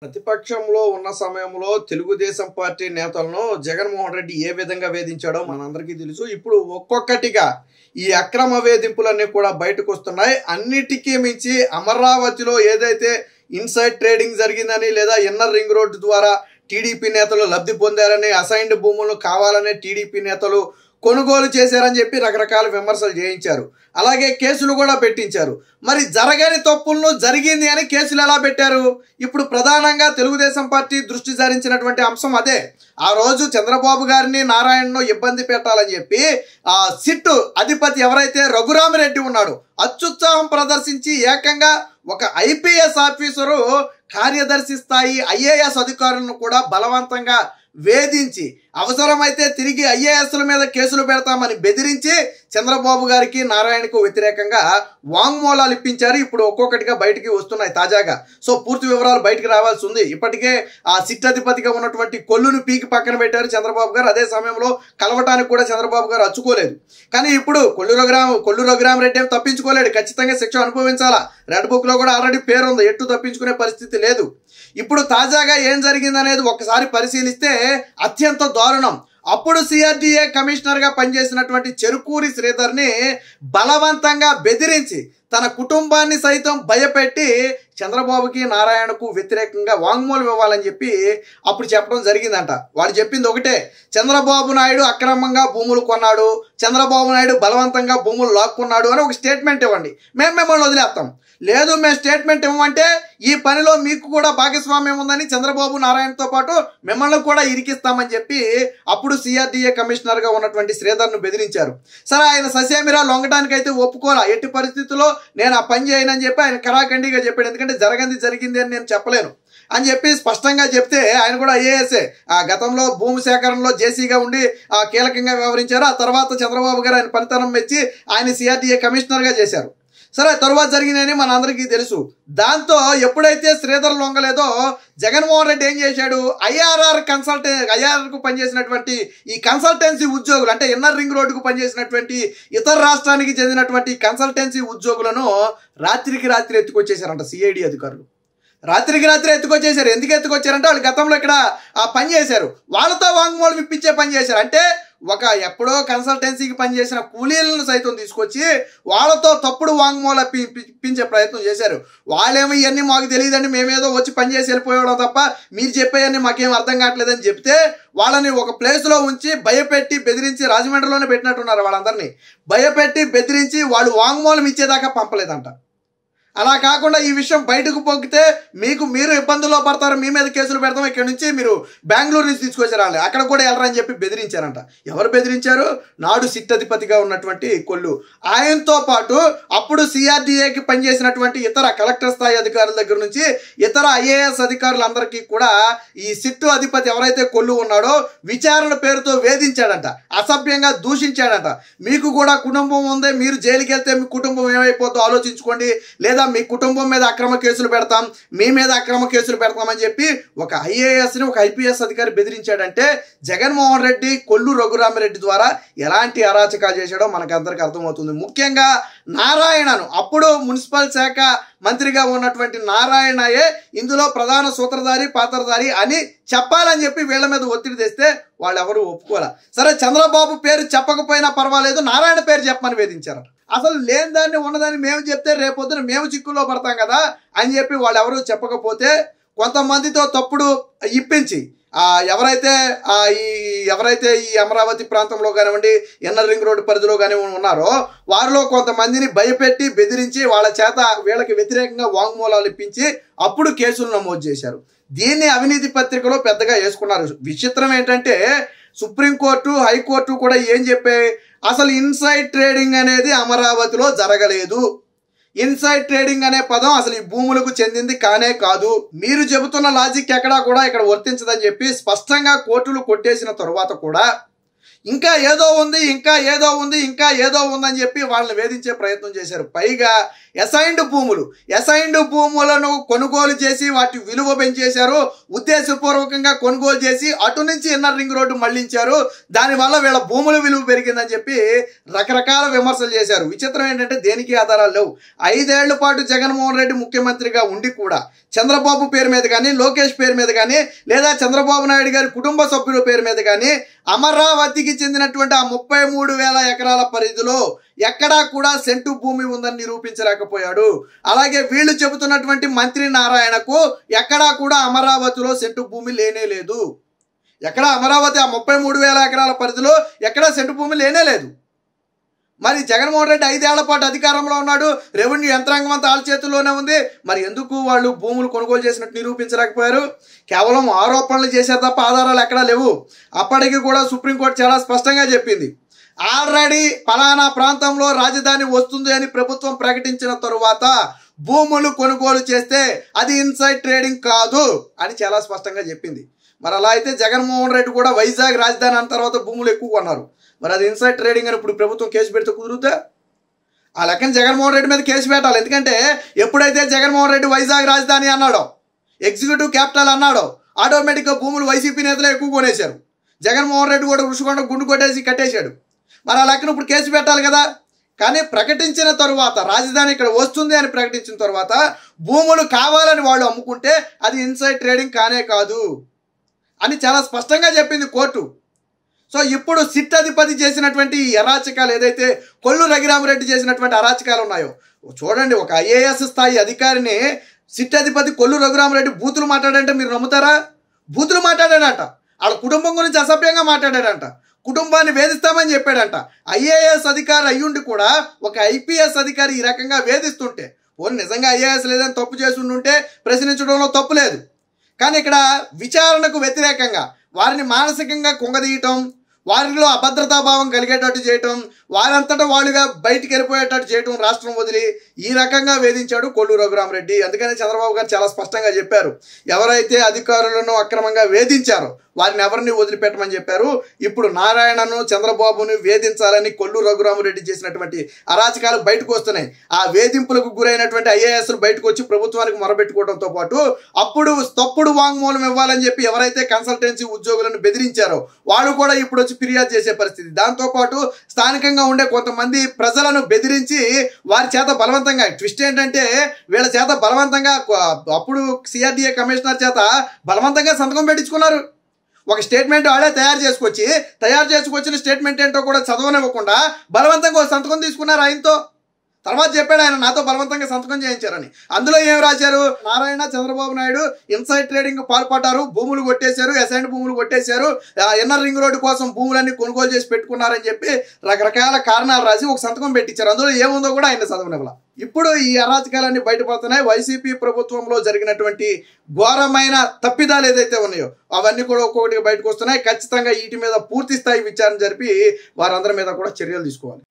ప్రతిపక్షంలో ఉన్న సమయంలో తెలుగుదేశం పార్టీ నేతలను జగన్మోహన్ రెడ్డి ఏ విధంగా వేధించాడో మనందరికీ తెలుసు. ఇప్పుడు ఒక్కొక్కటిగా ఈ అక్రమ వేధింపులన్నీ కూడా బయటకు వస్తున్నాయి. అన్నిటికీ మించి అమరావతిలో ఏదైతే ఇన్సైడ్ ట్రేడింగ్ జరిగిందని లేదా ఇన్నర్ రింగ్ రోడ్డు ద్వారా టీడీపీ నేతలు లబ్ధి పొందారని, అసైన్డ్ భూములు కావాలనే టీడీపీ నేతలు కొనుగోలు చేశారని చెప్పి రకరకాల విమర్శలు చేయించారు. అలాగే కేసులు కూడా పెట్టించారు. మరి జరగని తప్పులను జరిగింది అని కేసులు ఎలా పెట్టారు? ఇప్పుడు ప్రధానంగా తెలుగుదేశం పార్టీ దృష్టి సారించినటువంటి అంశం అదే. ఆ రోజు చంద్రబాబు గారిని, నారాయణను ఇబ్బంది పెట్టాలని చెప్పి ఆ సిట్ అధిపతి ఎవరైతే రఘురామిరెడ్డి ఉన్నాడు, అత్యుత్సాహం ప్రదర్శించి ఏకంగా ఒక ఐపీఎస్ ఆఫీసరు కార్యదర్శి స్థాయి ఐఏఎస్ అధికారులను కూడా బలవంతంగా వేధించి అవసరమైతే తిరిగి ఐఏఎస్ల మీద కేసులు పెడతామని బెదిరించి చంద్రబాబు గారికి, నారాయణకు వ్యతిరేకంగా వాంగ్మూలాలు ఇప్పించారు. ఇప్పుడు ఒక్కొక్కటిగా బయటికి వస్తున్నాయి తాజాగా. సో పూర్తి వివరాలు బయటికి రావాల్సి ఉంది. ఇప్పటికే ఆ సిట్ అధిపతిగా ఉన్నటువంటి కొల్లును పీకి పక్కన పెట్టారు చంద్రబాబు గారు. అదే సమయంలో కలవటానికి కూడా చంద్రబాబు గారు అచ్చుకోలేదు. కానీ ఇప్పుడు కొల్లు రఘురామిరెడ్డి ఏం తప్పించుకోలేడు. ఖచ్చితంగా శిక్ష అనుభవించాలా. రెడ్ బుక్ లో కూడా ఆల్రెడీ పేరు ఉంది. ఎటు తప్పించుకునే పరిస్థితి లేదు. ఇప్పుడు తాజాగా ఏం జరిగిందనేది ఒకసారి పరిశీలిస్తే అత్యంత దారుణం. అప్పుడు సిఆర్డీఏ కమిషనర్ గా పనిచేసినటువంటి చెరుకూరి శ్రీధర్ని బలవంతంగా బెదిరించి తన కుటుంబాన్ని సైతం భయపెట్టి చంద్రబాబుకి, నారాయణకు వ్యతిరేకంగా వాంగ్మూలం ఇవ్వాలని చెప్పి అప్పుడు చెప్పడం జరిగిందంట. వాడు చెప్పింది ఒకటే, చంద్రబాబు నాయుడు అక్రమంగా భూములు కొన్నాడు, చంద్రబాబు నాయుడు బలవంతంగా భూములు లాక్కున్నాడు అని ఒక స్టేట్మెంట్ ఇవ్వండి, మేము మిమ్మల్ని వదిలేస్తాం. లేదు, మేము స్టేట్మెంట్ ఇవ్వమంటే ఈ పనిలో మీకు కూడా భాగస్వామ్యం ఉందని చంద్రబాబు, నారాయణతో పాటు మిమ్మల్ని కూడా ఇరికిస్తామని చెప్పి అప్పుడు సిఆర్డీఏ కమిషనర్ గా ఉన్నటువంటి శ్రీధర్ను బెదిరించారు. సరే, ఆయన ససేమిరా లొంగడానికైతే ఒప్పుకోరా. ఎట్టి పరిస్థితుల్లో నేను ఆ పని చేయనని చెప్పి ఆయన కరాఖండిగా చెప్పాడు. ఎందుకంటే జరిగింది అని నేను చెప్పలేను అని చెప్పి స్పష్టంగా చెప్తే ఆయన కూడా ఐఏఎస్ఏ ఆ గతంలో భూమి సేకరణలో జేసీగా ఉండి కీలకంగా వ్యవహరించారు. ఆ తర్వాత చంద్రబాబు గారు ఆయన పనితనం మెచ్చి ఆయన సిఆర్డీఏ కమిషనర్ గా చేశారు. సరే, తరువాత జరిగినని మన అందరికీ తెలుసు. దాంతో ఎప్పుడైతే శ్రీధర్ లొంగలేదో జగన్మోహన్ రెడ్డి ఏం చేశాడు, ఐఆర్ఆర్కు పనిచేసినటువంటి ఈ కన్సల్టెన్సీ ఉద్యోగులు, అంటే ఇన్నర్ రింగ్ రోడ్డుకు పనిచేసినటువంటి ఇతర రాష్ట్రానికి చెందినటువంటి కన్సల్టెన్సీ ఉద్యోగులను రాత్రికి రాత్రి ఎత్తుకొచ్చేసారంట సిఐడి అధికారులు. రాత్రికి రాత్రి ఎత్తుకొచ్చేసారు. ఎందుకు ఎత్తుకొచ్చారంటే వాళ్ళు గతంలో ఇక్కడ ఆ పని చేశారు, వాళ్ళతో వాంగ్మూలం ఇప్పించే పని చేశారు. అంటే ఎప్పుడో కన్సల్టెన్సీకి పనిచేసిన కూలీలను సైతం తీసుకొచ్చి వాళ్ళతో తప్పుడు వాంగ్మూలం ఇప్పించే ప్రయత్నం చేశారు. వాళ్ళేమో ఇవన్నీ మాకు తెలియదండి, మేమేదో వచ్చి పనిచేసి వెళ్ళిపోవడం తప్ప మీరు చెప్పేవన్నీ మాకేం అర్థం కావట్లేదని చెప్తే వాళ్ళని ఒక ప్లేస్లో ఉంచి భయపెట్టి బెదిరించి రాజమండ్రిలోనే పెట్టినట్టున్నారు. వాళ్ళందరినీ భయపెట్టి బెదిరించి వాళ్ళు వాంగ్మూలం ఇచ్చేదాకా పంపలేదంట. అలా కాకుండా ఈ విషయం బయటకు పొక్కితే మీరు ఇబ్బందుల్లో పడతారు, మీ మీద కేసులు పెడతాం, ఇక్కడ నుంచి మీరు బెంగళూరు నుంచి తీసుకొచ్చారు, అక్కడ కూడా వెళ్ళరని చెప్పి బెదిరించారంట. ఎవరు బెదిరించారు? నాడు సిట్ అధిపతిగా ఉన్నటువంటి కొల్లు. ఆయనతో పాటు అప్పుడు సిఆర్డీఏకి పనిచేసినటువంటి ఇతర కలెక్టర్ స్థాయి అధికారుల దగ్గర నుంచి ఇతర ఐఏఎస్ అధికారులందరికీ కూడా ఈ సిట్టు అధిపతి ఎవరైతే కొల్లు ఉన్నాడో విచారణ పేరుతో వేధించాడంట, అసభ్యంగా దూషించాడంట. మీకు కూడా కుటుంబం ఉంది, మీరు జైలుకి వెళ్తే మీ కుటుంబం ఏమైపోతుందో ఆలోచించుకోండి, లేదా మీ కుటుంబం మీద అక్రమ కేసులు పెడతాం, మీ మీద అక్రమ కేసులు పెడతామని చెప్పి ఒక ఐఏఎస్ని ఒక ఐపీఎస్ అధికారి బెదిరించాడంటే జగన్మోహన్ రెడ్డి కొల్లు రఘురామిరెడ్డి ద్వారా ఎలాంటి అరాచకాలు చేశాడో మనకు అందరికీ అర్థమవుతుంది. ముఖ్యంగా నారాయణను, అప్పుడు మున్సిపల్ శాఖ మంత్రిగా ఉన్నటువంటి నారాయణయే ఇందులో ప్రధాన సూత్రధారి, పాత్రధారి అని చెప్పాలని చెప్పి వీళ్ళ మీద ఒత్తిడి తెస్తే వాళ్ళు ఎవరు ఒప్పుకోలే. సరే, చంద్రబాబు పేరు చెప్పకపోయినా పర్వాలేదు, నారాయణ పేరు చెప్పమని వేధించారు. అసలు లేని దాన్ని ఉన్నదాన్ని మేము చెప్తే రేపొద్దున మేము చిక్కుల్లో పడతాం కదా అని చెప్పి వాళ్ళు ఎవరు చెప్పకపోతే కొంతమందితో తప్పుడు ఇప్పించి ఎవరైతే ఈ అమరావతి ప్రాంతంలో కానివ్వండి, ఇన్నర్ రింగ్ రోడ్డు పరిధిలో కానివ్వండి ఉన్నారో వారిలో కొంతమందిని భయపెట్టి బెదిరించి వాళ్ళ చేత వీళ్ళకి వ్యతిరేకంగా వాంగ్మూలాలు ఇప్పించి అప్పుడు కేసులు నమోదు చేశారు. దీన్ని అవినీతి పత్రికలో పెద్దగా వేసుకున్నారు. విచిత్రం ఏంటంటే సుప్రీంకోర్టు, హైకోర్టు కూడా ఏం చెప్పాయి, అసలు ఇన్సైడ్ ట్రేడింగ్ అనేది అమరావతిలో జరగలేదు. ఇన్సైడ్ ట్రేడింగ్ అనే పదం అసలు ఈ భూములకు చెందింది కానే కాదు. మీరు చెబుతున్న లాజిక్ ఎక్కడా కూడా ఇక్కడ వర్తించదని చెప్పి స్పష్టంగా కోర్టులు కొట్టేసిన తరువాత కూడా ఇంకా ఏదో ఉంది, ఇంకా ఏదో ఉంది, ఇంకా ఏదో ఉందని చెప్పి వాళ్ళని వేధించే ప్రయత్నం చేశారు. పైగా అసైన్డ్ భూములను కొనుగోలు చేసి వాటి విలువ పెంచేశారు. ఉద్దేశపూర్వకంగా కొనుగోలు చేసి అటు నుంచి ఇన్నర్ రింగ్ రోడ్డు మళ్లించారు. దానివల్ల వీళ్ళ భూముల విలువ పెరిగిందని చెప్పి రకరకాల విమర్శలు చేశారు. విచిత్రం ఏంటంటే దేనికి ఆధారాలు లేవు. 5 ఏళ్ల పాటు జగన్మోహన్ రెడ్డి ముఖ్యమంత్రిగా ఉండి కూడా చంద్రబాబు పేరు మీద కానీ, లోకేష్ పేరు మీద కానీ, లేదా చంద్రబాబు నాయుడు గారి కుటుంబ సభ్యుల పేరు మీద కానీ అమరావతికి చెందినటువంటి ఆ 33,000 ఎకరాల పరిధిలో ఎక్కడా కూడా సెంటు భూమి ఉందని నిరూపించలేకపోయాడు. అలాగే వీళ్ళు చెబుతున్నటువంటి మంత్రి నారాయణకు ఎక్కడా కూడా అమరావతిలో సెంటు భూమి లేనే లేదు. ఎక్కడ అమరావతి ఆ 33,000 ఎకరాల పరిధిలో ఎక్కడా సెంటు భూమి లేనే లేదు. మరి జగన్మోహన్ రెడ్డి 5 ఏళ్ల పాటు అధికారంలో ఉన్నాడు. రెవెన్యూ యంత్రాంగం అంతా వాళ్ళ చేతుల్లోనే ఉంది. మరి ఎందుకు వాళ్ళు భూములు కొనుగోలు చేసినట్టు నిరూపించలేకపోయారు? కేవలం ఆరోపణలు చేశారు తప్ప ఆధారాలు ఎక్కడా లేవు. అప్పటికి కూడా సుప్రీంకోర్టు చాలా స్పష్టంగా చెప్పింది. ఆల్రెడీ పలానా ప్రాంతంలో రాజధాని వస్తుంది అని ప్రభుత్వం ప్రకటించిన తరువాత భూములు కొనుగోలు చేస్తే అది ఇన్సైడ్ ట్రేడింగ్ కాదు అని చాలా స్పష్టంగా చెప్పింది. మరి అలా అయితే జగన్మోహన్ రెడ్డి కూడా వైజాగ్ రాజధాని అన్న తర్వాత భూములు ఎక్కువ కొన్నారు. మరి అది ఇన్సైడ్ ట్రేడింగ్ అని ఇప్పుడు ప్రభుత్వం కేసు పెడితే కుదురుతా? ఆ లెక్కన జగన్మోహన్ రెడ్డి మీద కేసు పెట్టాలి. ఎందుకంటే ఎప్పుడైతే జగన్మోహన్ రెడ్డి వైజాగ్ రాజధాని అన్నాడో, ఎగ్జిక్యూటివ్ క్యాపిటల్ అన్నాడో, ఆటోమేటిక్గా భూములు వైసీపీ నేతలు ఎక్కువ కొనేశారు. జగన్మోహన్ రెడ్డి కూడా రుషికొండ గుండు కొట్టేసి కట్టేశాడు. మరి ఆ లెక్కన ఇప్పుడు కేసు పెట్టాలి కదా. కానీ ప్రకటించిన తరువాత రాజధాని ఇక్కడ వస్తుంది అని ప్రకటించిన తర్వాత భూములు కావాలని వాళ్ళు అమ్ముకుంటే అది ఇన్సైడ్ ట్రేడింగ్ కానే కాదు అని చాలా స్పష్టంగా చెప్పింది కోర్టు. సో ఇప్పుడు సిట్ అధిపతి చేసినటువంటి అరాచకాలు ఏదైతే కొల్లు రఘురామరెడ్డి చేసినటువంటి అరాచకాలు ఉన్నాయో చూడండి. ఒక ఐఏఎస్ స్థాయి అధికారిని సిట్ అధిపతి కొల్లు రఘురామరెడ్డి బూతులు మాట్లాడంటే మీరు నమ్ముతారా? బూతులు మాట్లాడాడంట. వాళ్ళ కుటుంబం గురించి అసభ్యంగా మాట్లాడాడంట. కుటుంబాన్ని వేధిస్తామని చెప్పాడంట. ఐఏఎస్ అధికారి అయ్యుండి కూడా ఒక ఐపీఎస్ అధికారి ఈ రకంగా వేధిస్తుంటే, పోనీ నిజంగా ఐఏఎస్ లేదని తప్పు చేసి ఉంటే ప్రశ్నించడంలో తప్పు లేదు. కానీ ఇక్కడ విచారణకు వ్యతిరేకంగా వారిని మానసికంగా కుంగదీయటం, వారిలో అభద్రతాభావం కలిగేటట్టు చేయటం, వారంతటా వాళ్ళుగా బయటికి వెళ్ళిపోయేటట్టు చేయటం, రాష్ట్రం వదిలి ఈ రకంగా వేధించాడు కొల్లు రఘురామరెడ్డి. అందుకని చంద్రబాబు గారు చాలా స్పష్టంగా చెప్పారు, ఎవరైతే అధికారులను అక్రమంగా వేధించారో వారిని ఎవరిని వదిలిపెట్టమని చెప్పారు. ఇప్పుడు నారాయణను, చంద్రబాబును వేధించాలని కొల్లు రఘురామరెడ్డి చేసినటువంటి అరాచకాలు బయటకు వస్తున్నాయి. ఆ వేధింపులకు గురైనటువంటి ఐఏఎస్లు బయటకు వచ్చి ప్రభుత్వానికి మొరబెట్టుకోవడంతో పాటు అప్పుడు తప్పుడు వాంగ్మూలం ఇవ్వాలని చెప్పి ఎవరైతే కన్సల్టెన్సీ ఉద్యోగులను బెదిరించారో వాళ్ళు కూడా ఇప్పుడు వచ్చి ఫిర్యాదు చేసే పరిస్థితి. దాంతోపాటు స్థానికంగా ఉండే కొంతమంది ప్రజలను బెదిరించి వారి చేత బలవంతంగా, ట్విస్ట్ ఏంటంటే వీళ్ళ చేత బలవంతంగా అప్పుడు సిఆర్డీఏ కమిషనర్ చేత బలవంతంగా సంతకం పెట్టించుకున్నారు. ఒక స్టేట్మెంట్ వాళ్ళే తయారు చేసుకొచ్చిన స్టేట్మెంట్ ఏంటో కూడా చదవనివ్వకుండా బలవంతంగా ఒక సంతకం తీసుకున్నారు ఆయనతో. తర్వాత చెప్పాడు ఆయన నాతో బలవంతంగా సంతకం చేయించారని. అందులో ఏం రాశారు? నారాయణ, చంద్రబాబు నాయుడు ఇన్సైడ్ ట్రేడింగ్ పాల్పడ్డారు, భూములు కొట్టేశారు, అసైన్డ్ భూములు కొట్టేశారు, ఇన్నర్ రింగ్ రోడ్డు కోసం భూములన్నీ కొనుగోలు చేసి పెట్టుకున్నారని చెప్పి రకరకాల కారణాలు రాసి ఒక సంతకం పెట్టించారు. అందులో ఏముందో కూడా ఆయన చదవనివ్వాల. ఇప్పుడు ఈ అరాచకాలన్నీ బయటపడుతున్నాయి. వైసీపీ ప్రభుత్వంలో జరిగినటువంటి ఘోరమైన తప్పిదాలు ఏదైతే ఉన్నాయో అవన్నీ కూడా ఒక్కొక్కటిగా బయటకు వస్తున్నాయి. ఖచ్చితంగా వీటి మీద పూర్తి స్థాయి విచారణ జరిపి వారందరి మీద కూడా చర్యలు తీసుకోవాలి.